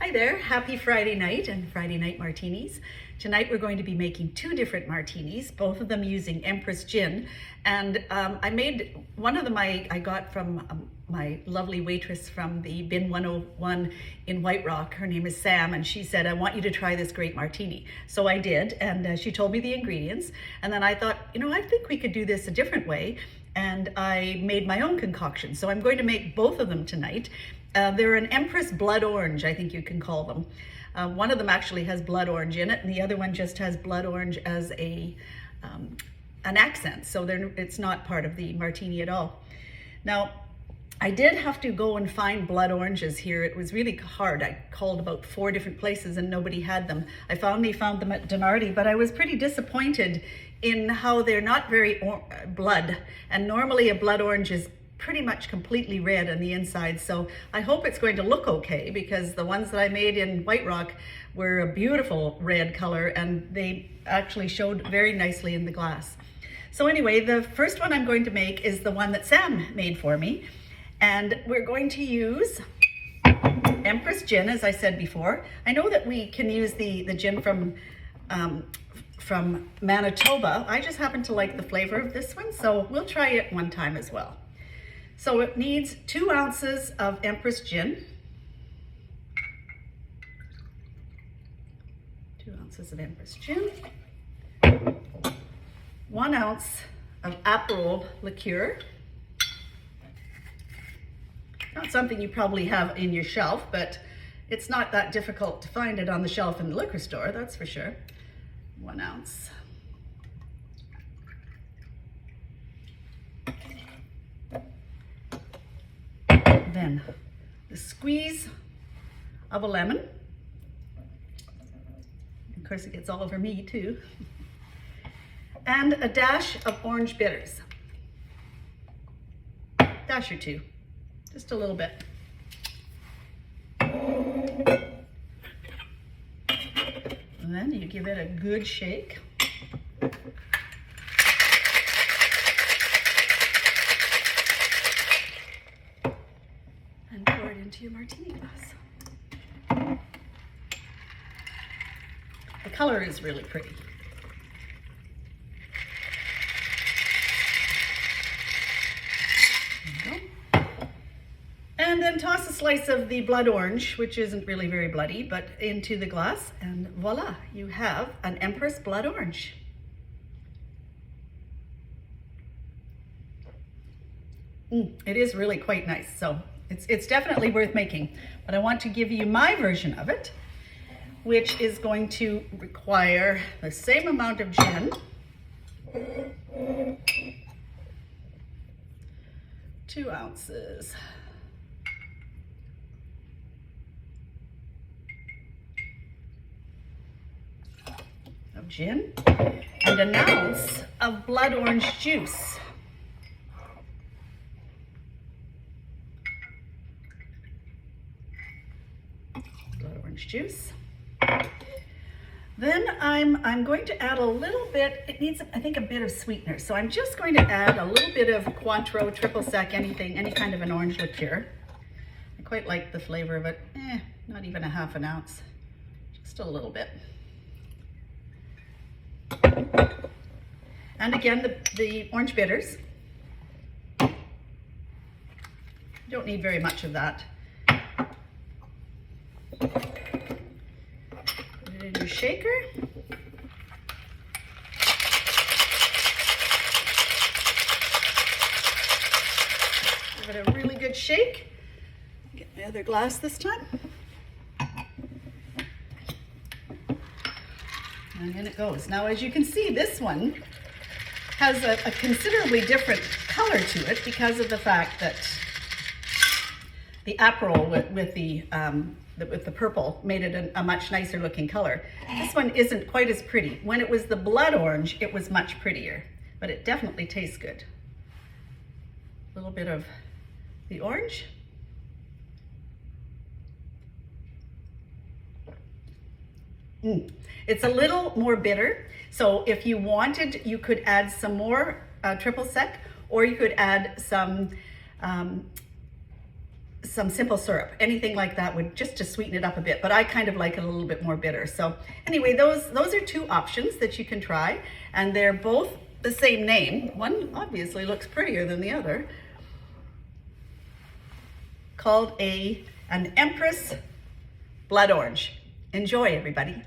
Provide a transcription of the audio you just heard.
Hi there, happy Friday night and Friday night martinis. Tonight we're going to be making two different martinis, both of them using Empress gin. And I made one of them I got from my lovely waitress from the Bin 101 in White Rock. Her name is Sam, and she said, I want you to try this great martini. So I did, and she told me the ingredients. And then I thought, you know, I think we could do this a different way. And I made my own concoction. So I'm going to make both of them tonight. They're an Empress blood orange, I think you can call them. One of them actually has blood orange in it, and the other one just has blood orange as an accent. So it's not part of the martini at all. Now, I did have to go and find blood oranges here. It was really hard. I called about 4 different places and nobody had them. I finally found them at Donardi, but I was pretty disappointed in how they're not very blood. And normally a blood orange is pretty much completely red on the inside. So I hope it's going to look okay, because the ones that I made in White Rock were a beautiful red color and they actually showed very nicely in the glass. So anyway, the first one I'm going to make is the one that Sam made for me. And we're going to use Empress gin, as I said before. I know that we can use the gin from Manitoba. I just happen to like the flavor of this one, so we'll try it one time as well. So it needs 2 ounces of Empress gin, 2 ounces of Empress gin, 1 ounce of Aperol liqueur. Not something you probably have in your shelf, but it's not that difficult to find it on the shelf in the liquor store, that's for sure. 1 ounce. Then the squeeze of a lemon. Of course, it gets all over me too. And a dash of orange bitters. Dash or 2, just a little bit. And then you give it a good shake. And pour it into your martini glass. The color is really pretty. There you go. And then toss a slice of the blood orange, which isn't really very bloody, but into the glass, and voila, you have an Empress blood orange. It is really quite nice, so it's definitely worth making. But I want to give you my version of it, which is going to require the same amount of gin, 2 ounces. Of gin, and an ounce of blood orange juice. Blood orange juice. Then I'm going to add a little bit, it needs, I think, a bit of sweetener. So I'm just going to add a little bit of Cointreau, triple sec, any kind of an orange liqueur. I quite like the flavor of it. Not even a half an ounce, just a little bit. And again, the orange bitters. Don't need very much of that. Put it in your shaker. Give it a really good shake. Get my other glass this time. And in it goes. Now, as you can see, this one has a considerably different color to it because of the fact that the Aperol with the purple made it a much nicer looking color. This one isn't quite as pretty. When it was the blood orange, it was much prettier, but it definitely tastes good. A little bit of the orange. It's a little more bitter, so if you wanted, you could add some more triple sec, or you could add some some simple syrup. Anything like that would just to sweeten it up a bit, but I kind of like it a little bit more bitter. So anyway, those are two options that you can try, and they're both the same name. One obviously looks prettier than the other. Called an Empress Blood Orange. Enjoy, everybody.